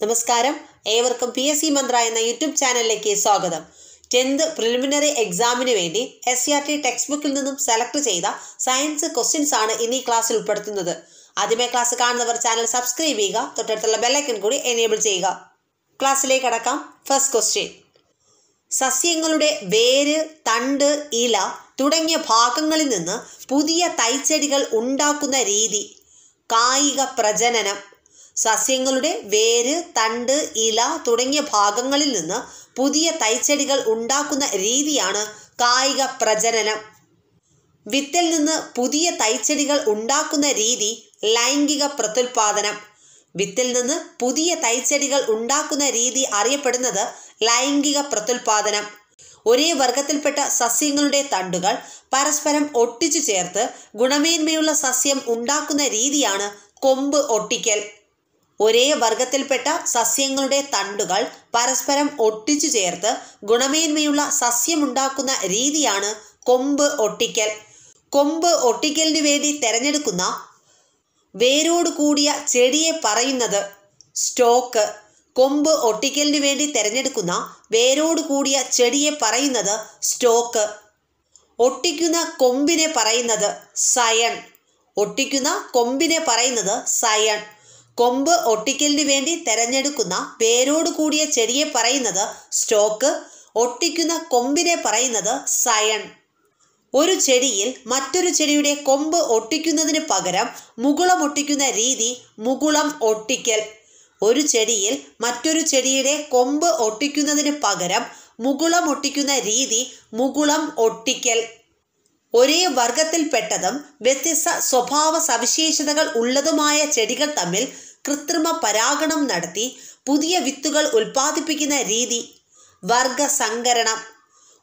നമസ്കാരം, ഏവർക്കും PSC മന്ത്ര എന്ന യൂട്യൂബ് ചാനലിലേക്ക് സ്വാഗതം. 10th പ്രിലിമിനറി എക്സാമിന് വേണ്ടി SCRT ടെക്സ്റ്റ് ബുക്കിൽ നിന്നും സെലക്ട് ചെയ്ത സയൻസ് ക്വസ്റ്റ്യൻസ് ആണ് ഇന്ന് ഈ ക്ലാസ്സിൽ ഉൾപ്പെടുത്തുന്നത്. ആദ്യമേ ക്ലാസ് കാണുന്നവർ ചാനൽ സബ്സ്ക്രൈബ് ചെയ്യുക, തൊട്ടടുത്തുള്ള ബെല്ലൈക്കൺ കൂടി എനേബിൾ ചെയ്യുക. ക്ലാസ്സിലേക്ക് കടക്കാം. ഫസ്റ്റ് ക്വസ്റ്റ്യൻ: സസ്യങ്ങളുടെ വേര്, തണ്ട്, ഇല തുടങ്ങിയ ഭാഗങ്ങളിൽ നിന്ന് പുതിയ തൈച്ചെടികൾ ഉണ്ടാക്കുന്ന രീതി കായിക പ്രജനനം. സസ്യങ്ങളുടെ വേര്, തണ്ട്, ഇല തുടങ്ങിയ ഭാഗങ്ങളിൽ നിന്ന് പുതിയ തൈച്ചെടികൾ ഉണ്ടാക്കുന്ന രീതിയാണ് കായിക പ്രജനനം. വിത്തിൽ നിന്ന് പുതിയ തൈച്ചെടികൾ ഉണ്ടാക്കുന്ന രീതി ലൈംഗിക പ്രത്യുൽപാദനം. വിത്തിൽ നിന്ന് പുതിയ തൈച്ചെടികൾ ഉണ്ടാക്കുന്ന രീതി അറിയപ്പെടുന്നത് ലൈംഗിക പ്രത്യുൽപാദനം. ഒരേ വർഗത്തിൽപ്പെട്ട സസ്യങ്ങളുടെ തണ്ടുകൾ പരസ്പരം ഒട്ടിച്ചു ചേർത്ത് ഗുണമേന്മയുള്ള സസ്യം ഉണ്ടാക്കുന്ന രീതിയാണ് കൊമ്പ് ഒട്ടിക്കൽ. ഒരേ വർഗത്തിൽപ്പെട്ട സസ്യങ്ങളുടെ തണ്ടുകൾ പരസ്പരം ഒട്ടിച്ചു ചേർത്ത് ഗുണമേന്മയുള്ള സസ്യമുണ്ടാക്കുന്ന രീതിയാണ് കൊമ്പ് ഒട്ടിക്കൽ. കൊമ്പ് ഒട്ടിക്കലിന് വേണ്ടി തിരഞ്ഞെടുക്കുന്ന വേരോട് കൂടിയ ചെടിയെ പറയുന്നത് സ്റ്റോക്ക്. കൊമ്പ് ഒട്ടിക്കലിന് വേണ്ടി തിരഞ്ഞെടുക്കുന്ന വേരോട് കൂടിയ ചെടിയെ പറയുന്നത് സ്റ്റോക്ക്. ഒട്ടിക്കുന്ന കൊമ്പിനെ പറയുന്നത് സയൺ. ഒട്ടിക്കുന്ന കൊമ്പിനെ പറയുന്നത് സയൺ. കൊമ്പ് ഒട്ടിക്കലിന് വേണ്ടി തിരഞ്ഞെടുക്കുന്ന വേരോട് കൂടിയ ചെടിയെ പറയുന്നത് സ്റ്റോക്ക്. ഒട്ടിക്കുന്ന കൊമ്പിനെ പറയുന്നത് സയൺ. ഒരു ചെടിയിൽ മറ്റൊരു ചെടിയുടെ കൊമ്പ് ഒട്ടിക്കുന്നതിന് പകരം മുകുളം ഒട്ടിക്കുന്ന രീതി മുകുളം ഒട്ടിക്കൽ. ഒരു ചെടിയിൽ മറ്റൊരു ചെടിയുടെ കൊമ്പ് ഒട്ടിക്കുന്നതിന് പകരം മുകുളം ഒട്ടിക്കുന്ന രീതി മുകുളം ഒട്ടിക്കൽ. ഒരേ വർഗത്തിൽപ്പെട്ടതും വ്യത്യസ്ത സ്വഭാവ സവിശേഷതകൾ ഉള്ളതുമായ ചെടികൾ തമ്മിൽ കൃത്രിമ പരാഗണം നടത്തി പുതിയ വിത്തുകൾ ഉൽപ്പാദിപ്പിക്കുന്ന രീതി വർഗസങ്കരണം.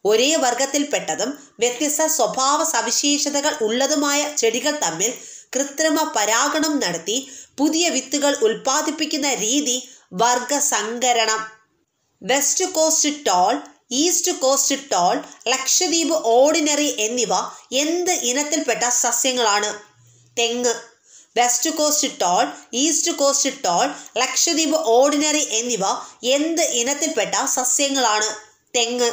ഒരേ വർഗത്തിൽപ്പെട്ടതും വ്യത്യസ്ത സ്വഭാവ സവിശേഷതകൾ ഉള്ളതുമായ ചെടികൾ തമ്മിൽ കൃത്രിമ പരാഗണം നടത്തി പുതിയ വിത്തുകൾ ഉൽപ്പാദിപ്പിക്കുന്ന രീതി വർഗസങ്കരണം. West coast tall, east coast tall, Lakshadweep ordinary എന്നിവ എന്ത് ഇനത്തിൽപ്പെട്ട സസ്യങ്ങളാണ്? തെങ്ങ്. West coast tall, east coast tall, Lakshadweep ordinary എന്നിവ എന്ത് ഇനത്തിൽപ്പെട്ട സസ്യങ്ങളാണ്? തെങ്ങ്.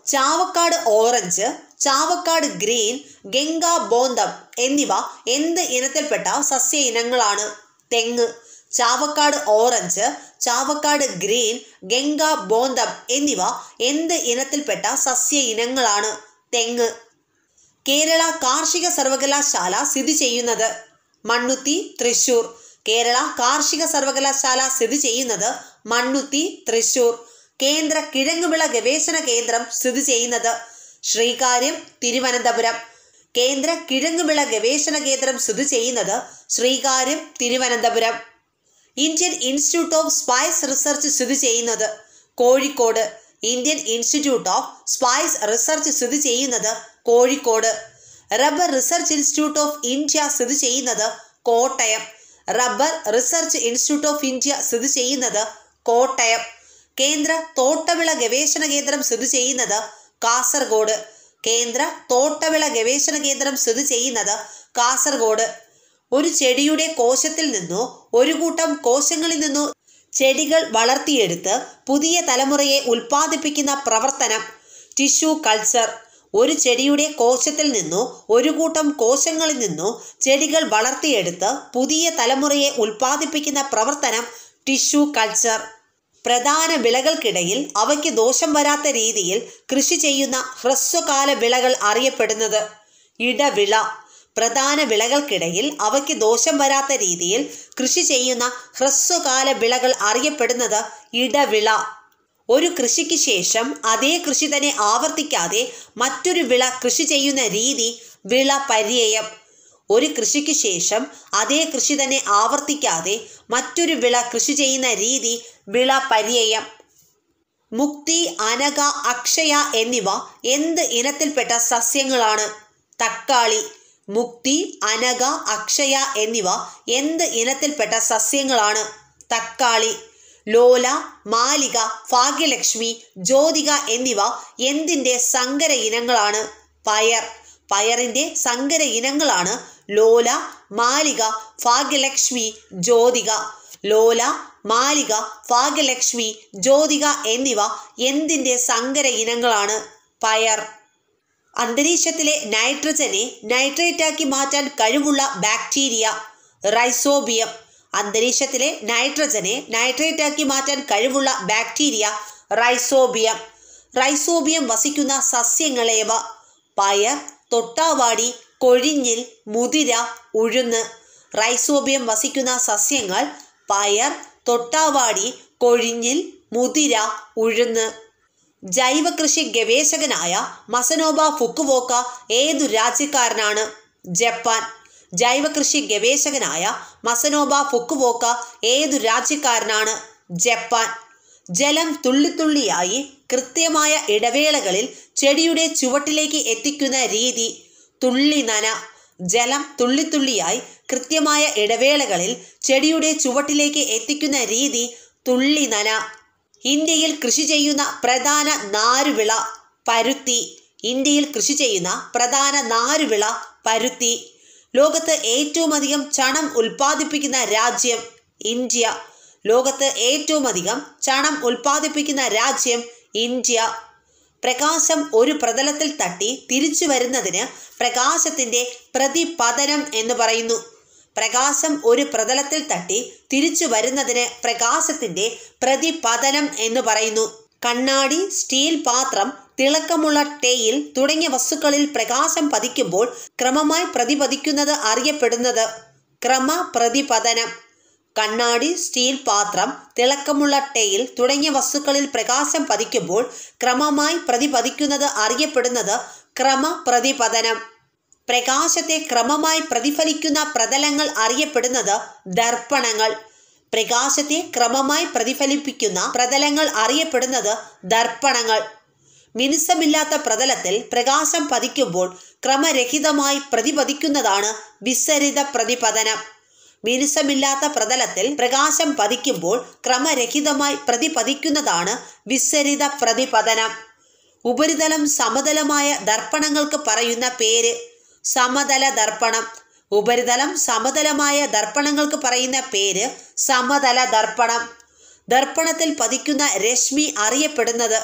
ചാവക്കാട് ഓറഞ്ച്, ചാവക്കാട് ഗ്രീൻ, ഗംഗാ ബോന്തം എന്നിവ എന്ത് ഇനത്തിൽപ്പെട്ട സസ്യ ഇനങ്ങളാണ്? തെങ്ങ്. ചാവക്കാട് ഓറഞ്ച്, ചാവക്കാട് ഗ്രീൻ, ഗംഗാ ബോന്തം എന്നിവ എന്ത് ഇനത്തിൽപ്പെട്ട സസ്യ ഇനങ്ങളാണ്? തെങ്ങ്. കേരള കാർഷിക സർവകലാശാല സ്ഥിതി ചെയ്യുന്നത് മണ്ണുത്തി, തൃശൂർ. കേരള കാർഷിക സർവകലാശാല സ്ഥിതി ചെയ്യുന്നത് മണ്ണുത്തി, തൃശൂർ. കേന്ദ്ര കിഴങ്ങുവിള ഗവേഷണ കേന്ദ്രം സ്ഥിതി ചെയ്യുന്നത് ശ്രീകാര്യം, തിരുവനന്തപുരം. കേന്ദ്ര കിഴങ്ങുവിള ഗവേഷണ കേന്ദ്രം സ്ഥിതി ചെയ്യുന്നത് Sreekaryam, Thiruvananthapuram. Indian institute of spice research സ്ഥിതി ചെയ്യുന്നത് Kozhikode. Indian institute of spice research സ്ഥിതി ചെയ്യുന്നത് Kozhikode. Rubber research institute of India സ്ഥിതി ചെയ്യുന്നത് Kottayam. Rubber research institute of India സ്ഥിതി ചെയ്യുന്നത് കോട്ടയം. കേന്ദ്ര തോട്ടവിള ഗവേഷണ കേന്ദ്രം സ്ഥിതി ചെയ്യുന്നത് കാസർഗോഡ്. കേന്ദ്ര തോട്ടവിള ഗവേഷണ കേന്ദ്രം സ്ഥിതി ചെയ്യുന്നത് കാസർഗോഡ്. ഒരു ചെടിയുടെ കോശത്തിൽ നിന്നോ ഒരു കൂട്ടം കോശങ്ങളിൽ നിന്നോ ചെടികൾ വളർത്തിയെടുത്ത് പുതിയ തലമുറയെ ഉൽപ്പാദിപ്പിക്കുന്ന പ്രവർത്തനം ടിഷ്യൂ കൾച്ചർ. ഒരു ചെടിയുടെ കോശത്തിൽ നിന്നോ ഒരു കൂട്ടം കോശങ്ങളിൽ നിന്നോ ചെടികൾ വളർത്തിയെടുത്ത് പുതിയ തലമുറയെ ഉൽപ്പാദിപ്പിക്കുന്ന പ്രവർത്തനം ടിഷ്യൂ കൾച്ചർ. പ്രധാന വിളകൾക്കിടയിൽ അവയ്ക്ക് ദോഷം വരാത്ത രീതിയിൽ കൃഷി ചെയ്യുന്ന ഹ്രസ്വകാല വിളകൾ അറിയപ്പെടുന്നത് ഇടവിള. പ്രധാന വിളകൾക്കിടയിൽ അവയ്ക്ക് ദോഷം വരാത്ത രീതിയിൽ കൃഷി ചെയ്യുന്ന ഹ്രസ്വകാല വിളകൾ അറിയപ്പെടുന്നത് ഇടവിള. ഒരു കൃഷിക്ക് ശേഷം അതേ കൃഷി തന്നെ ആവർത്തിക്കാതെ മറ്റൊരു വിള കൃഷി ചെയ്യുന്ന രീതി വിള പര്യയം. ഒരു കൃഷിക്ക് ശേഷം അതേ കൃഷി തന്നെ ആവർത്തിക്കാതെ മറ്റൊരു വിള കൃഷി ചെയ്യുന്ന രീതി വിള പര്യയം. മുക്തി, അനക, അക്ഷയ എന്നിവ എന്ത് ഇനത്തിൽപ്പെട്ട സസ്യങ്ങളാണ്? തക്കാളി. മുക്തി, അനക, അക്ഷയ എന്നിവ എന്ത് ഇനത്തിൽപ്പെട്ട സസ്യങ്ങളാണ്? തക്കാളി. ലോല, മാലിക, ഭാഗ്യലക്ഷ്മി, ജ്യോതിക എന്നിവ എന്തിൻ്റെ സങ്കര ഇനങ്ങളാണ്? പയർ. പയറിൻ്റെ സങ്കര ഇനങ്ങളാണ് ലോല, മാലിക, ഭാഗ്യലക്ഷ്മി, ജ്യോതിക. ലോല, മാലിക, ഭാഗ്യലക്ഷ്മി, ജ്യോതിക എന്നിവ എന്തിൻ്റെ സങ്കര ഇനങ്ങളാണ്? പയർ. അന്തരീക്ഷത്തിലെ നൈട്രജനെ നൈട്രേറ്റാക്കി മാറ്റാൻ കഴിവുള്ള ബാക്ടീരിയ? റൈസോബിയം. അന്തരീക്ഷത്തിലെ നൈട്രജനെ നൈട്രേറ്റാക്കി മാറ്റാൻ കഴിവുള്ള ബാക്ടീരിയ റൈസോബിയം. റൈസോബിയം വസിക്കുന്ന സസ്യങ്ങളേവ? പയർ, തൊട്ടാവാടി, കൊഴിഞ്ഞിൽ, മുതിര, ഉഴുന്ന്. റൈസോബിയം വസിക്കുന്ന സസ്യങ്ങൾ പയർ, തൊട്ടാവാടി, കൊഴിഞ്ഞിൽ, മുതിര, ഉഴുന്ന്. ജൈവകൃഷി ഗവേഷകനായ മസനോബ ഫുക്കുവോക്ക ഏതു രാജ്യക്കാരനാണ്? ജപ്പാൻ. ജൈവകൃഷി ഗവേഷകനായ മസനോബ ഫുക്കുവോക്ക ഏതു രാജ്യക്കാരനാണ്? ജപ്പാൻ. ജലം തുള്ളിത്തുള്ളിയായി കൃത്യമായ ഇടവേളകളിൽ ചെടിയുടെ ചുവട്ടിലേക്ക് എത്തിക്കുന്ന രീതി? തുള്ളി നന. ജലം തുള്ളിത്തുള്ളിയായി കൃത്യമായ ഇടവേളകളിൽ ചെടിയുടെ ചുവട്ടിലേക്ക് എത്തിക്കുന്ന രീതി തുള്ളി നന. ഇന്ത്യയിൽ കൃഷി ചെയ്യുന്ന പ്രധാന നാരുവിള? പരുത്തി. ഇന്ത്യയിൽ കൃഷി ചെയ്യുന്ന പ്രധാന നാരുവിള പരുത്തി. ലോകത്ത് ഏറ്റവും അധികം ചണം ഉൽപ്പാദിപ്പിക്കുന്ന രാജ്യം? ഇന്ത്യ. ലോകത്ത് ഏറ്റവും അധികം ചണം ഉൽപ്പാദിപ്പിക്കുന്ന രാജ്യം? ഇന്ത്യ. പ്രകാശം ഒരു പ്രതലത്തിൽ തട്ടി തിരിച്ചു വരുന്നതിന് പ്രകാശത്തിൻ്റെ പ്രതിപതനം എന്ന് പറയുന്നു. പ്രകാശം ഒരു പ്രതലത്തിൽ തട്ടി തിരിച്ചു വരുന്നതിന് പ്രകാശത്തിൻ്റെ പ്രതിപതനം എന്ന് പറയുന്നു. കണ്ണാടി, സ്റ്റീൽ പാത്രം, തിളക്കമുള്ള ടെയിൽ തുടങ്ങിയ വസ്തുക്കളിൽ പ്രകാശം പതിക്കുമ്പോൾ ക്രമമായി പ്രതിപതിക്കുന്നത് അറിയപ്പെടുന്നത്? ക്രമപ്രതിപതനം. കണ്ണാടി, സ്റ്റീൽ പാത്രം, തിളക്കമുള്ള ടെയിൽ തുടങ്ങിയ വസ്തുക്കളിൽ പ്രകാശം പതിക്കുമ്പോൾ ക്രമമായി പ്രതിപതിക്കുന്നത് അറിയപ്പെടുന്നത് ക്രമപ്രതിപതനം. പ്രകാശത്തെ ക്രമമായി പ്രതിഫലിക്കുന്ന പ്രതലങ്ങൾ അറിയപ്പെടുന്നത് ദർപ്പണങ്ങൾ. പ്രകാശത്തെ ക്രമമായി പ്രതിഫലിപ്പിക്കുന്ന പ്രതലങ്ങൾ അറിയപ്പെടുന്നത് ദർപ്പണങ്ങൾ. മിനുസമില്ലാത്ത പ്രതലത്തിൽ പ്രകാശം പതിക്കുമ്പോൾ ക്രമരഹിതമായി പ്രതിപതിക്കുന്നതാണ് വിസരിത പ്രതിപതനം. മിനുസമില്ലാത്ത പ്രതലത്തിൽ പ്രകാശം പതിക്കുമ്പോൾ ക്രമരഹിതമായി പ്രതിപതിക്കുന്നതാണ് വിസരിത പ്രതിപതനം. ഉപരിതലം സമതലമായ ദർപ്പണങ്ങൾക്ക് പറയുന്ന പേര്? സമതല ദർപ്പണം. ഉപരിതലം സമതലമായ ദർപ്പണങ്ങൾക്ക് പറയുന്ന പേര് സമതല ദർപ്പണം. ദർപ്പണത്തിൽ പതിക്കുന്ന രശ്മി അറിയപ്പെടുന്നത്?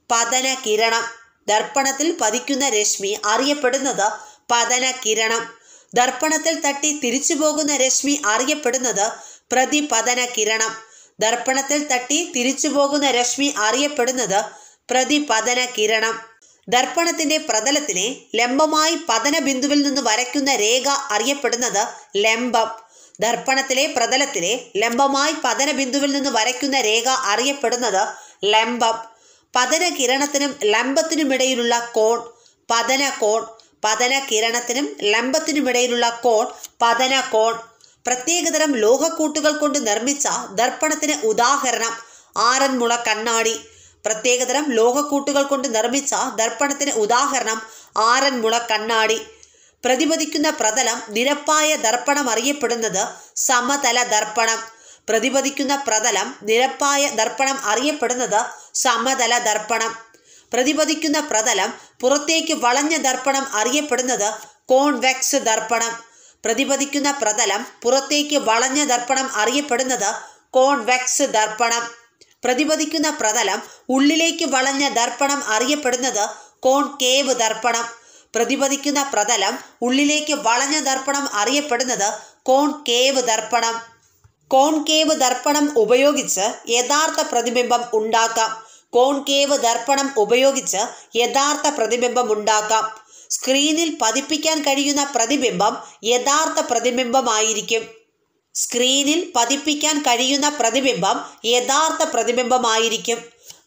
പതന കിരണം. ദർപ്പണത്തിൽ പതിക്കുന്ന രശ്മി അറിയപ്പെടുന്നത് പതന കിരണം. ദർപ്പണത്തിൽ തട്ടി തിരിച്ചു പോകുന്ന രശ്മി അറിയപ്പെടുന്നത് പ്രതിപതന കിരണം. ദർപ്പണത്തിൽ തട്ടി തിരിച്ചു പോകുന്ന രശ്മി അറിയപ്പെടുന്നത് പ്രതിപതന കിരണം. ദർപ്പണത്തിന്റെ പ്രതലത്തിനെ ലംബമായി പതന ബിന്ദുവിൽ നിന്ന് വരയ്ക്കുന്ന രേഖ അറിയപ്പെടുന്നത് ലംബം. ദർപ്പണത്തിലെ പ്രതലത്തിലെ ലംബമായി പതന ബിന്ദുവിൽ നിന്ന് വരയ്ക്കുന്ന രേഖ അറിയപ്പെടുന്നത് ലംബം. പതന കിരണത്തിനും ലംബത്തിനുമിടയിലുള്ള കോൺ പതന കോൺ. പതന കിരണത്തിനും ലംബത്തിനുമിടയിലുള്ള കോൺ പതന കോൺ. പ്രത്യേകതരം ലോഹക്കൂട്ടുകൾ കൊണ്ട് നിർമ്മിച്ച ദർപ്പണത്തിന് ഉദാഹരണം ആറന്മുള കണ്ണാടി. പ്രത്യേകതരം ലോഹക്കൂട്ടുകൾ കൊണ്ട് നിർമ്മിച്ച ദർപ്പണത്തിന് ഉദാഹരണം ആറന്മുള കണ്ണാടി. പ്രതിപതിക്കുന്ന പ്രതലം നിരപ്പായ ദർപ്പണം അറിയപ്പെടുന്നത് സമതല ദർപ്പണം. പ്രതിപതിക്കുന്ന പ്രതലം നിരപ്പായ ദർപ്പണം അറിയപ്പെടുന്നത് സമതല ദർപ്പണം. പ്രതിപതിക്കുന്ന പ്രതലം പുറത്തേക്ക് വളഞ്ഞ ദർപ്പണം അറിയപ്പെടുന്നത് കോൺവെക്സ് ദർപ്പണം. പ്രതിപതിക്കുന്ന പ്രതലം പുറത്തേക്ക് വളഞ്ഞ ദർപ്പണം അറിയപ്പെടുന്നത് കോൺവെക്സ് ദർപ്പണം. പ്രതിപതിക്കുന്ന പ്രതലം ഉള്ളിലേക്ക് വളഞ്ഞ ദർപ്പണം അറിയപ്പെടുന്നത് കോൺകേവ് ദർപ്പണം. പ്രതിപതിക്കുന്ന പ്രതലം ഉള്ളിലേക്ക് വളഞ്ഞ ദർപ്പണം അറിയപ്പെടുന്നത് കോൺകേവ് ദർപ്പണം. കോൺകേവ് ദർപ്പണം ഉപയോഗിച്ച് യഥാർത്ഥ പ്രതിബിംബം ഉണ്ടാക്കാം. കോൺകേവ് ദർപ്പണം ഉപയോഗിച്ച് യഥാർത്ഥ പ്രതിബിംബം ഉണ്ടാക്കാം. സ്ക്രീനിൽ പതിപ്പിക്കാൻ കഴിയുന്ന പ്രതിബിംബം യഥാർത്ഥ പ്രതിബിംബമായിരിക്കും. സ്ക്രീനിൽ പതിപ്പിക്കാൻ കഴിയുന്ന പ്രതിബിംബം യഥാർത്ഥ പ്രതിബിംബമായിരിക്കും.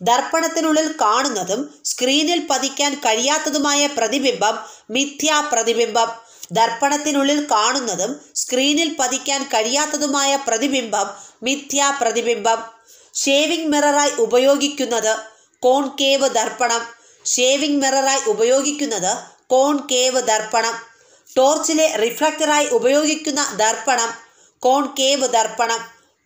ദർപ്പണത്തിനുള്ളിൽ കാണുന്നതും സ്ക്രീനിൽ പതിക്കാൻ കഴിയാത്തതുമായ പ്രതിബിംബം മിഥ്യാ പ്രതിബിംബം. ദർപ്പണത്തിനുള്ളിൽ കാണുന്നതും സ്ക്രീനിൽ പതിക്കാൻ കഴിയാത്തതുമായ പ്രതിബിംബം മിഥ്യാ പ്രതിബിംബം. ഷേവിംഗ് മിററായി ഉപയോഗിക്കുന്നത് കോൺകേവ് ദർപ്പണം. ഷേവിംഗ് മിററായി ഉപയോഗിക്കുന്നത് കോൺകേവ് ദർപ്പണം. ടോർച്ചിലെ റിഫ്ലക്ടറായി ഉപയോഗിക്കുന്ന ദർപ്പണം കോൺകേവ് ദർപ്പണം.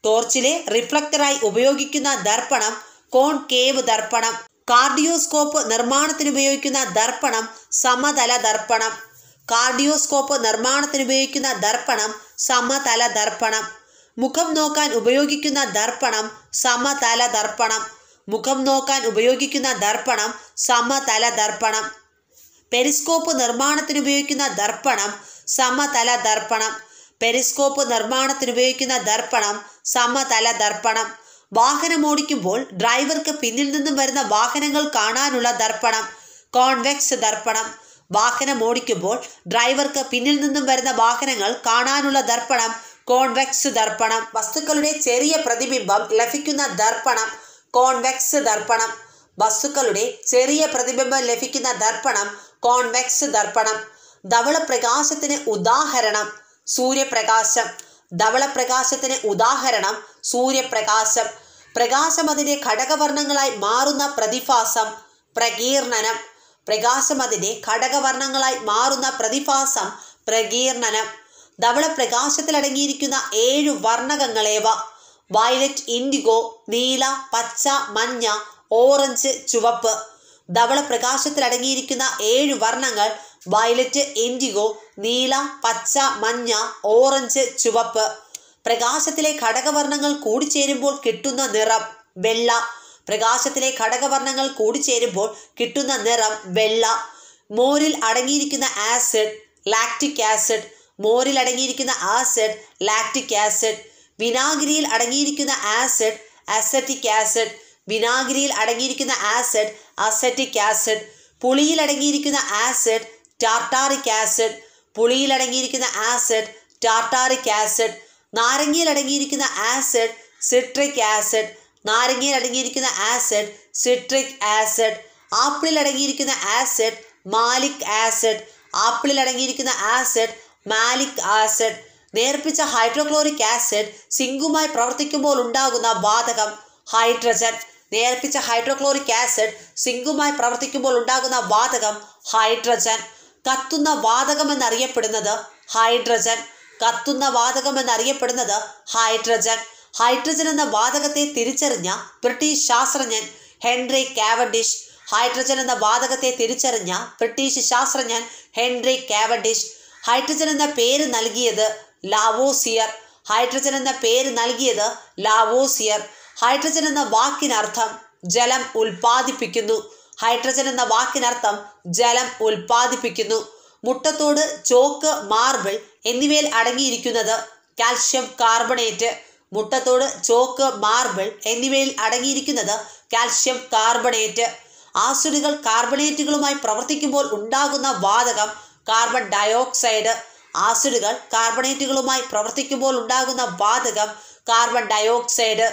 ടോർച്ചിലെ റിഫ്ലക്ടറായി ഉപയോഗിക്കുന്ന ദർപ്പണം കോൺകേവ് ദർപ്പണം. കാർഡിയോസ്കോപ്പ് നിർമ്മാണത്തിനുപയോഗിക്കുന്ന ദർപ്പണം സമതല ദർപ്പണം. കാർഡിയോസ്കോപ്പ് നിർമ്മാണത്തിനുപയോഗിക്കുന്ന ദർപ്പണം സമതല ദർപ്പണം. മുഖം നോക്കാൻ ഉപയോഗിക്കുന്ന ദർപ്പണം സമതല ദർപ്പണം. മുഖം നോക്കാൻ ഉപയോഗിക്കുന്ന ദർപ്പണം സമതല ദർപ്പണം. പെരിസ്കോപ്പ് നിർമ്മാണത്തിന് ഉപയോഗിക്കുന്ന ദർപ്പണം സമതല ദർപ്പണം. പെരിസ്കോപ്പ് നിർമ്മാണത്തിന് ഉപയോഗിക്കുന്ന ദർപ്പണം സമതല ദർപ്പണം. വാഹനമോടിക്കുമ്പോൾ ഡ്രൈവർക്ക് പിന്നിൽ നിന്നും വരുന്ന വാഹനങ്ങൾ കാണാനുള്ള ദർപ്പണം കോൺവെക്സ് ദർപ്പണം. വാഹനമോടിക്കുമ്പോൾ ഡ്രൈവർക്ക് പിന്നിൽ നിന്നും വരുന്ന വാഹനങ്ങൾ കാണാനുള്ള ദർപ്പണം കോൺവെക്സ് ദർപ്പണം. വസ്തുക്കളുടെ ചെറിയ പ്രതിബിംബം ലഭിക്കുന്ന ദർപ്പണം കോൺവെക്സ് ദർപ്പണം. വസ്തുക്കളുടെ ചെറിയ പ്രതിബിംബം ലഭിക്കുന്ന ദർപ്പണം കോൺവെക്സ് ദർപ്പണം. ധവളപ്രകാശത്തിന് ഉദാഹരണം സൂര്യപ്രകാശം. ധവളപ്രകാശത്തിന് ഉദാഹരണം സൂര്യപ്രകാശം. പ്രകാശം അതിൻ്റെ ഘടകവർണ്ണങ്ങളായി മാറുന്ന പ്രതിഭാസം പ്രകീർണനം. പ്രകാശം അതിൻ്റെ ഘടകവർണ്ണങ്ങളായി മാറുന്ന പ്രതിഭാസം പ്രകീർണനം. ധവളപ്രകാശത്തിൽ അടങ്ങിയിരിക്കുന്ന 7 വർണ്ണകങ്ങളേവ? വയലറ്റ്, ഇൻഡിഗോ, നീല, പച്ച, മഞ്ഞ, ഓറഞ്ച്, ചുവപ്പ്. ധവളപ്രകാശത്തിൽ അടങ്ങിയിരിക്കുന്ന 7 വർണ്ണങ്ങൾ വയലറ്റ്, ഇൻഡിഗോ, നീല, പച്ച, മഞ്ഞ, ഓറഞ്ച്, ചുവപ്പ്. പ്രകാശത്തിലെ ഘടകവർണ്ണങ്ങൾ കൂടിച്ചേരുമ്പോൾ കിട്ടുന്ന നിറം വെള്ള. പ്രകാശത്തിലെ ഘടകവർണ്ണങ്ങൾ കൂടിച്ചേരുമ്പോൾ കിട്ടുന്ന നിറം വെള്ള. മോരിൽ അടങ്ങിയിരിക്കുന്ന ആസിഡ് ലാക്റ്റിക് ആസിഡ്. മോരിൽ അടങ്ങിയിരിക്കുന്ന ആസിഡ് ലാക്റ്റിക് ആസിഡ്. വിനാഗിരിയിൽ അടങ്ങിയിരിക്കുന്ന ആസിഡ് അസറ്റിക് ആസിഡ്. വിനാഗിരിയിൽ അടങ്ങിയിരിക്കുന്ന ആസിഡ് അസറ്റിക് ആസിഡ്. പുളിയിൽ അടങ്ങിയിരിക്കുന്ന ആസിഡ് ടാർട്ടാറിക് ആസിഡ്. പുളിയിൽ അടങ്ങിയിരിക്കുന്ന ആസിഡ് ടാർട്ടാറിക് ആസിഡ്. നാരങ്ങയിൽ അടങ്ങിയിരിക്കുന്ന ആസിഡ് സിട്രിക് ആസിഡ്. നാരങ്ങയിൽ അടങ്ങിയിരിക്കുന്ന ആസിഡ് സിട്രിക് ആസിഡ്. ആപ്പിളിൽ അടങ്ങിയിരിക്കുന്ന ആസിഡ് മാലിക് ആസിഡ്. ആപ്പിളിൽ അടങ്ങിയിരിക്കുന്ന ആസിഡ് മാലിക് ആസിഡ്. നേർപ്പിച്ച ഹൈഡ്രോക്ലോറിക് ആസിഡ് സിങ്കുമായി പ്രവർത്തിക്കുമ്പോൾ ഉണ്ടാകുന്ന വാതകം ഹൈഡ്രജൻ. നേർപ്പിച്ച ഹൈഡ്രോക്ലോറിക് ആസിഡ് സിങ്കുമായി പ്രവർത്തിക്കുമ്പോൾ ഉണ്ടാകുന്ന വാതകം ഹൈഡ്രജൻ. കത്തുന്ന വാതകമെന്നറിയപ്പെടുന്നത് ഹൈഡ്രജൻ. കത്തുന്ന വാതകമെന്നറിയപ്പെടുന്നത് ഹൈഡ്രജൻ. ഹൈഡ്രജൻ എന്ന വാതകത്തെ തിരിച്ചറിഞ്ഞ ബ്രിട്ടീഷ് ശാസ്ത്രജ്ഞൻ ഹെൻറി കാവൻഡിഷ്. ഹൈഡ്രജൻ എന്ന വാതകത്തെ തിരിച്ചറിഞ്ഞ ബ്രിട്ടീഷ് ശാസ്ത്രജ്ഞൻ ഹെൻറി കാവൻഡിഷ്. ഹൈഡ്രജൻ എന്ന പേര് നൽകിയത് ലാവോസിയർ. ഹൈഡ്രജൻ എന്ന പേര് നൽകിയത് ലാവോസിയർ. ഹൈഡ്രജൻ എന്ന വാക്കിനർത്ഥം ജലം ഉൽപ്പാദിപ്പിക്കുന്നു. ഹൈഡ്രജൻ എന്ന വാക്കിനർത്ഥം ജലം ഉൽപ്പാദിപ്പിക്കുന്നു. മുട്ടത്തോട്, ചോക്ക്, മാർബിൾ എന്നിവയിൽ അടങ്ങിയിരിക്കുന്നത് കാൽഷ്യം കാർബണേറ്റ്. മുട്ടത്തോട്, ചോക്ക്, മാർബിൾ എന്നിവയിൽ അടങ്ങിയിരിക്കുന്നത് കാൽഷ്യം കാർബണേറ്റ്. ആസിഡുകൾ കാർബണേറ്റുകളുമായി പ്രവർത്തിക്കുമ്പോൾ ഉണ്ടാകുന്ന വാതകം കാർബൺ ഡയോക്സൈഡ്. ആസിഡുകൾ കാർബണേറ്റുകളുമായി പ്രവർത്തിക്കുമ്പോൾ ഉണ്ടാകുന്ന വാതകം കാർബൺ ഡയോക്സൈഡ്.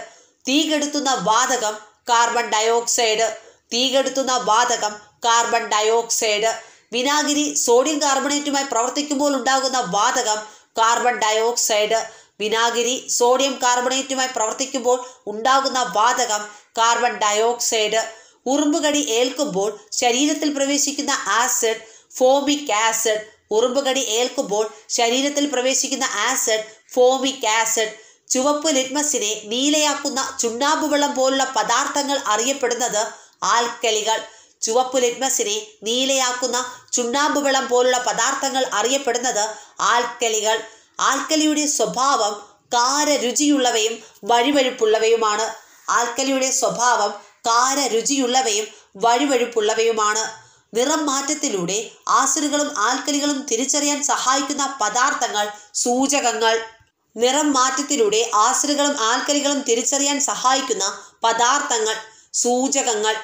തീ കെടുത്തുന്ന വാതകം കാർബൺ ഡയോക്സൈഡ്. തീ കെടുത്തുന്ന വാതകം കാർബൺ ഡയോക്സൈഡ്. വിനാഗിരി സോഡിയം കാർബണേറ്റുമായി പ്രവർത്തിക്കുമ്പോൾ ഉണ്ടാകുന്ന വാതകം കാർബൺ ഡയോക്സൈഡ്. വിനാഗിരി സോഡിയം കാർബണേറ്റുമായി പ്രവർത്തിക്കുമ്പോൾ ഉണ്ടാകുന്ന വാതകം കാർബൺ ഡയോക്സൈഡ്. ഉറുമ്പുകടി ഏൽക്കുമ്പോൾ ശരീരത്തിൽ പ്രവേശിക്കുന്ന ആസിഡ് ഫോമിക് ആസിഡ്. ഉറുമ്പുകടി ഏൽക്കുമ്പോൾ ശരീരത്തിൽ പ്രവേശിക്കുന്ന ആസിഡ് ഫോമിക് ആസിഡ്. ചുവപ്പ് ലിറ്റ്മസിനെ നീലയാക്കുന്ന ചുണ്ണാമ്പ് വെള്ളം പോലുള്ള പദാർത്ഥങ്ങൾ അറിയപ്പെടുന്നത് ആൽക്കലികൾ. ചുവപ്പ് ലിറ്റ്മസിനെ നീലയാക്കുന്ന ചുണ്ണാമ്പ് വെള്ളം പോലുള്ള പദാർത്ഥങ്ങൾ അറിയപ്പെടുന്നത് ആൽക്കലികൾ. ആൽക്കലിയുടെ സ്വഭാവം കാരരുചിയുള്ളവയും വഴുവഴുപ്പുള്ളവയുമാണ്. ആൽക്കലിയുടെ സ്വഭാവം കാരരുചിയുള്ളവയും വഴുവഴുപ്പുള്ളവയുമാണ്. നിറം മാറ്റത്തിലൂടെ ആസിഡുകളും ആൽക്കലികളും തിരിച്ചറിയാൻ സഹായിക്കുന്ന പദാർത്ഥങ്ങൾ സൂചകങ്ങൾ. നിറം മാറ്റത്തിലൂടെ ആസിഡുകളും ആൽക്കലികളും തിരിച്ചറിയാൻ സഹായിക്കുന്ന പദാർത്ഥങ്ങൾ സൂചകങ്ങൾ.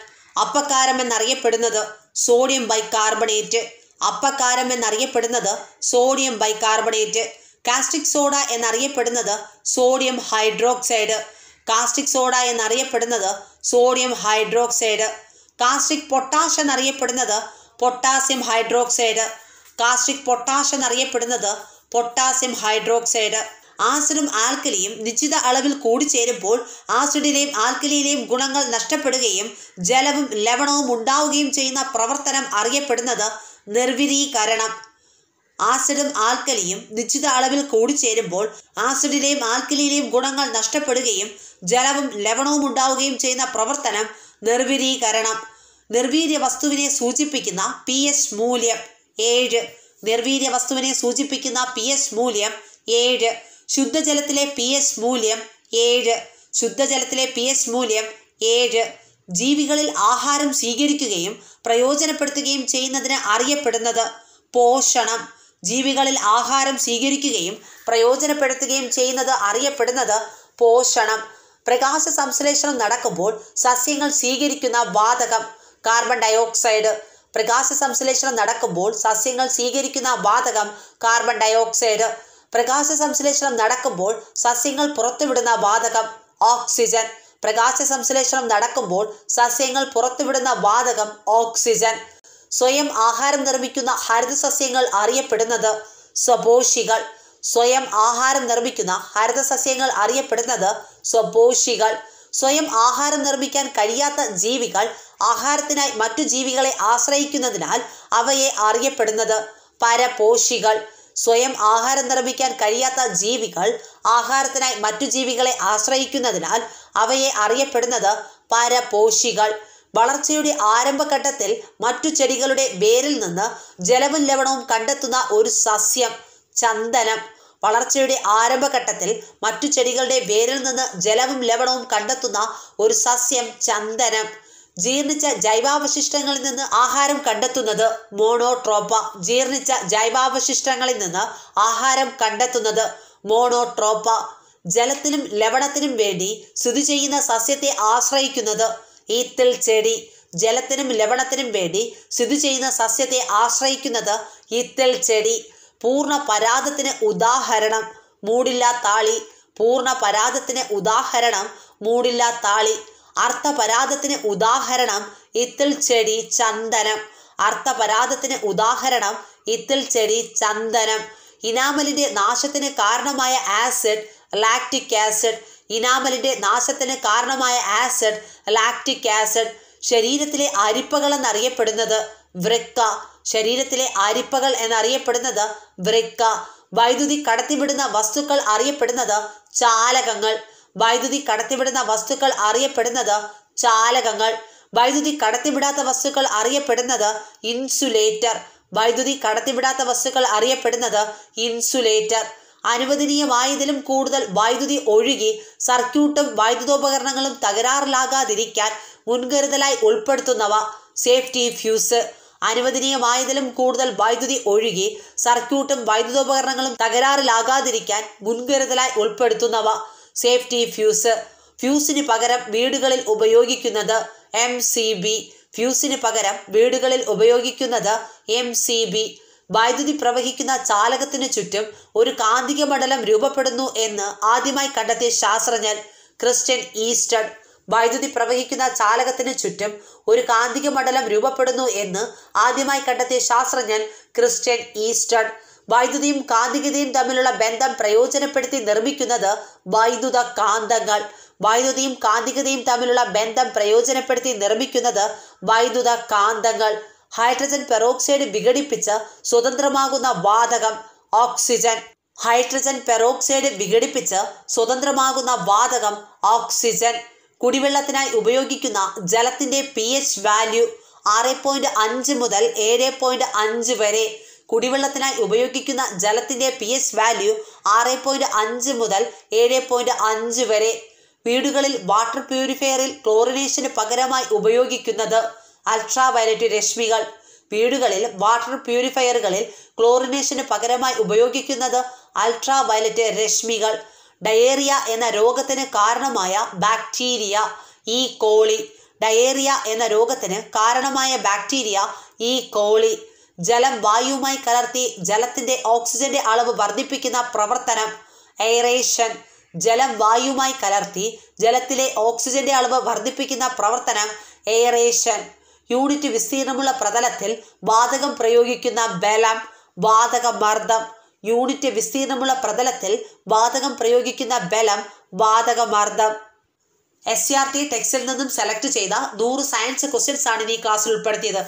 അപ്പക്കാരം എന്നറിയപ്പെടുന്നത് സോഡിയം ബൈകാർബണേറ്റ്. അപ്പക്കാരം എന്നറിയപ്പെടുന്നത് സോഡിയം ബൈകാർബണേറ്റ്. കാസ്റ്റിക് സോഡ എന്നറിയപ്പെടുന്നത് സോഡിയം ഹൈഡ്രോക്സൈഡ്. കാസ്റ്റിക് സോഡ എന്നറിയപ്പെടുന്നത് സോഡിയം ഹൈഡ്രോക്സൈഡ്. കാസ്റ്റിക് പൊട്ടാഷ് എന്നറിയപ്പെടുന്നത് പൊട്ടാസ്യം ഹൈഡ്രോക്സൈഡ്. കാസ്റ്റിക് പൊട്ടാഷ് എന്നറിയപ്പെടുന്നത് പൊട്ടാസ്യം ഹൈഡ്രോക്സൈഡ്. ആസിഡും ആൽക്കലിയും നിശ്ചിത അളവിൽ കൂടിച്ചേരുമ്പോൾ ആസിഡിലെയും ആൽക്കലിയിലെയും ഗുണങ്ങൾ നഷ്ടപ്പെടുകയും ജലവും ലവണവും ഉണ്ടാവുകയും ചെയ്യുന്ന പ്രവർത്തനം അറിയപ്പെടുന്നത് നിർവിരീകരണം. ആസിഡും ആൽക്കലിയും നിശ്ചിത അളവിൽ കൂടിച്ചേരുമ്പോൾ ആസിഡിലെയും ആൽക്കലിയിലെയും ഗുണങ്ങൾ നഷ്ടപ്പെടുകയും ജലവും ലവണവും ഉണ്ടാവുകയും ചെയ്യുന്ന പ്രവർത്തനം നിർവിരീകരണം. നിർവീര്യ വസ്തുവിനെ സൂചിപ്പിക്കുന്ന pH മൂല്യം 7. നിർവീര്യ വസ്തുവിനെ സൂചിപ്പിക്കുന്ന pH മൂല്യം 7. ശുദ്ധജലത്തിലെ pH മൂല്യം 7. ശുദ്ധജലത്തിലെ pH മൂല്യം 7. ജീവികളിൽ ആഹാരം സ്വീകരിക്കുകയും പ്രയോജനപ്പെടുത്തുകയും ചെയ്യുന്നതിന് അറിയപ്പെടുന്നത് പോഷണം. ജീവികളിൽ ആഹാരം സ്വീകരിക്കുകയും പ്രയോജനപ്പെടുത്തുകയും ചെയ്യുന്നത് അറിയപ്പെടുന്നത് പോഷണം. പ്രകാശ സംശ്ലേഷണം നടക്കുമ്പോൾ സസ്യങ്ങൾ സ്വീകരിക്കുന്ന വാതകം കാർബൺ ഡയോക്സൈഡ്. പ്രകാശ സംശ്ലേഷണം നടക്കുമ്പോൾ സസ്യങ്ങൾ സ്വീകരിക്കുന്ന വാതകം കാർബൺ ഡയോക്സൈഡ്. പ്രകാശ സംശ്ലേഷണം നടക്കുമ്പോൾ സസ്യങ്ങൾ പുറത്തുവിടുന്ന വാതകം ഓക്സിജൻ. പ്രകാശ സംശ്ലേഷണം നടക്കുമ്പോൾ സസ്യങ്ങൾ പുറത്തുവിടുന്ന വാതകം ഓക്സിജൻ. സ്വയം ആഹാരം നിർമ്മിക്കുന്ന ഹരിതസസ്യങ്ങൾ അറിയപ്പെടുന്നത് സ്വപോഷികൾ. സ്വയം ആഹാരം നിർമ്മിക്കുന്ന ഹരിതസസ്യങ്ങൾ അറിയപ്പെടുന്നത് സ്വപോഷികൾ. സ്വയം ആഹാരം നിർമ്മിക്കാൻ കഴിയാത്ത ജീവികൾ ആഹാരത്തിനായി മറ്റു ജീവികളെ ആശ്രയിക്കുന്നതിനാൽ അവയെ അറിയപ്പെടുന്നത് പരപോഷികൾ. സ്വയം ആഹാരം നിർമ്മിക്കാൻ കഴിയാത്ത ജീവികൾ ആഹാരത്തിനായി മറ്റു ജീവികളെ ആശ്രയിക്കുന്നതിനാൽ അവയെ അറിയപ്പെടുന്നത് പരപോഷികൾ. വളർച്ചയുടെ ആരംഭഘട്ടത്തിൽ മറ്റു ചെടികളുടെ വേരിൽ നിന്ന് ജലവും ലവണവും കണ്ടെത്തുന്ന ഒരു സസ്യം ചന്ദനം. വളർച്ചയുടെ ആരംഭഘട്ടത്തിൽ മറ്റു ചെടികളുടെ വേരിൽ നിന്ന് ജലവും ലവണവും കണ്ടെത്തുന്ന ഒരു സസ്യം ചന്ദനം. ജീർണിച്ച ജൈവാവശിഷ്ടങ്ങളിൽ നിന്ന് ആഹാരം കണ്ടെത്തുന്നത് മോണോട്രോപ്പ. ജീർണിച്ച ജൈവാവശിഷ്ടങ്ങളിൽ നിന്ന് ആഹാരം കണ്ടെത്തുന്നത് മോണോട്രോപ്പ. ജലത്തിനും ലവണത്തിനും വേണ്ടി സ്ഥിതി ചെയ്യുന്ന സസ്യത്തെ ആശ്രയിക്കുന്നത് ഈത്തിൽ ചെടി. ജലത്തിനും ലവണത്തിനും വേണ്ടി സ്ഥിതി ചെയ്യുന്ന സസ്യത്തെ ആശ്രയിക്കുന്നത് ഈത്തിൽ ചെടി. പൂർണ്ണ പരാഗത്തിന് ഉദാഹരണം മൂടില്ലാത്താളി. പൂർണ്ണ പരാഗത്തിന് ഉദാഹരണം മൂടില്ലാത്താളി. അർത്ഥപരാഗത്തിന് ഉദാഹരണം ഇത്തിൽ ചെടി ചന്ദനം. അർത്ഥപരാഗത്തിന് ഉദാഹരണം ഇത്തിൽ ചെടി ചന്ദനം. ഇനാമലിന്റെ നാശത്തിന് കാരണമായ ആസിഡ് ലാക്റ്റിക് ആസിഡ്. ഇനാമലിന്റെ നാശത്തിന് കാരണമായ ആസിഡ് ലാക്റ്റിക് ആസിഡ്. ശരീരത്തിലെ അരിപ്പകൾ എന്നറിയപ്പെടുന്നത് വൃക്ക. ശരീരത്തിലെ അരിപ്പകൾ എന്നറിയപ്പെടുന്നത് വൃക്ക. വൈദ്യുതി കടത്തിവിടുന്ന വസ്തുക്കൾ അറിയപ്പെടുന്നത് ചാലകങ്ങൾ. വൈദ്യുതി കടത്തിവിടുന്ന വസ്തുക്കൾ അറിയപ്പെടുന്നത് ചാലകങ്ങൾ. വൈദ്യുതി കടത്തിവിടാത്ത വസ്തുക്കൾ അറിയപ്പെടുന്നത് ഇൻസുലേറ്റർ. വൈദ്യുതി കടത്തിവിടാത്ത വസ്തുക്കൾ അറിയപ്പെടുന്നത് ഇൻസുലേറ്റർ. അനുവദനീയമായതിലും കൂടുതൽ വൈദ്യുതി ഒഴുകി സർക്യൂട്ടും വൈദ്യുതോപകരണങ്ങളും തകരാറിലാകാതിരിക്കാൻ മുൻകരുതലായി ഉൾപ്പെടുത്തുന്നവ സേഫ്റ്റി ഫ്യൂസ്. അനുവദനീയമായതിലും കൂടുതൽ വൈദ്യുതി ഒഴുകി സർക്യൂട്ടും വൈദ്യുതോപകരണങ്ങളും തകരാറിലാകാതിരിക്കാൻ മുൻകരുതലായി ഉൾപ്പെടുത്തുന്നവ സേഫ്റ്റി ഫ്യൂസ്. ഫ്യൂസിന് പകരം വീടുകളിൽ ഉപയോഗിക്കുന്നത് MCB. ഫ്യൂസിന് പകരം വീടുകളിൽ ഉപയോഗിക്കുന്നത് MCB. വൈദ്യുതി പ്രവഹിക്കുന്ന ചാലകത്തിനു ചുറ്റും ഒരു കാന്തിക മണ്ഡലം രൂപപ്പെടുന്നു എന്ന് ആദ്യമായി കണ്ടെത്തിയ ശാസ്ത്രജ്ഞൻ ക്രിസ്റ്റ്യൻ ഈസ്റ്റഡ്. വൈദ്യുതി പ്രവഹിക്കുന്ന ചാലകത്തിനു ചുറ്റും ഒരു കാന്തിക മണ്ഡലം രൂപപ്പെടുന്നു എന്ന് ആദ്യമായി കണ്ടെത്തിയ ശാസ്ത്രജ്ഞൻ ക്രിസ്റ്റ്യൻ ഈസ്റ്റഡ്. വൈദ്യുതിയും കാന്തികതയും തമ്മിലുള്ള ബന്ധം പ്രയോജനപ്പെടുത്തി നിർമ്മിക്കുന്നത് വൈദ്യുത കാന്തങ്ങൾ. വൈദ്യുതിയും കാന്തികതയും തമ്മിലുള്ള ബന്ധം പ്രയോജനപ്പെടുത്തി നിർമ്മിക്കുന്നത് വൈദ്യുത കാന്തങ്ങൾ. ഹൈഡ്രജൻ പെറോക്സൈഡ് വിഘടിപ്പിച്ച് സ്വതന്ത്രമാകുന്ന വാതകം ഓക്സിജൻ. ഹൈഡ്രജൻ പെറോക്സൈഡ് വിഘടിപ്പിച്ച് സ്വതന്ത്രമാകുന്ന വാതകം ഓക്സിജൻ. കുടിവെള്ളത്തിനായി ഉപയോഗിക്കുന്ന ജലത്തിന്റെ pH വാല്യൂ 6.5 മുതൽ 7.5 വരെ. കുടിവെള്ളത്തിനായി ഉപയോഗിക്കുന്ന ജലത്തിന്റെ pH വാല്യൂ 6.5 മുതൽ 7.5 വരെ. വീടുകളിൽ വാട്ടർ പ്യൂരിഫയറിൽ ക്ലോറിനേഷന് പകരമായി ഉപയോഗിക്കുന്നത് അൾട്രാവയലറ്റ് രശ്മികൾ. വീടുകളിൽ വാട്ടർ പ്യൂരിഫയറുകളിൽ ക്ലോറിനേഷന് പകരമായി ഉപയോഗിക്കുന്നത് അൾട്രാവയലറ്റ് രശ്മികൾ. ഡയേറിയ എന്ന രോഗത്തിന് കാരണമായ ബാക്ടീരിയ ഈ കോളി. ഡയേറിയ എന്ന രോഗത്തിന് കാരണമായ ബാക്ടീരിയ ഈ കോളി. ജലം വായുവുമായി കലർത്തി ജലത്തിന്റെ ഓക്സിജന്റെ അളവ് വർദ്ധിപ്പിക്കുന്ന പ്രവർത്തനം എയറേഷൻ. ജലം വായുവുമായി കലർത്തി ജലത്തിലെ ഓക്സിജന്റെ അളവ് വർദ്ധിപ്പിക്കുന്ന പ്രവർത്തനം എയറേഷൻ. യൂണിറ്റ് വിസ്തീർണമുള്ള പ്രതലത്തിൽ വാതകം പ്രയോഗിക്കുന്ന ബലം വാതകമർദ്ദം. യൂണിറ്റ് വിസ്തീർണമുള്ള പ്രതലത്തിൽ വാതകം പ്രയോഗിക്കുന്ന ബലം വാതകമർദ്ദം. SCERT ടെക്സ്റ്റിൽ നിന്നും സെലക്ട് ചെയ്ത 100 സയൻസ് ക്വസ്റ്റ്യൻസ് ആണ് ഈ ക്ലാസ്സിൽ ഉൾപ്പെടുത്തിയത്.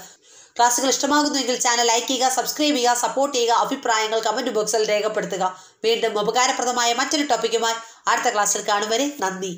ക്ലാസ്സുകൾ ഇഷ്ടമാകുന്നുവെങ്കിൽ ചാനൽ ലൈക്ക് ചെയ്യുക, സബ്സ്ക്രൈബ് ചെയ്യുക, സപ്പോർട്ട് ചെയ്യുക. അഭിപ്രായങ്ങൾ കമന്റ് ബോക്സിൽ രേഖപ്പെടുത്തുക. വീണ്ടും ഉപകാരപ്രദമായ മറ്റൊരു ടോപ്പിക്കുമായി അടുത്ത ക്ലാസ്സിൽ കാണും വരെ നന്ദി.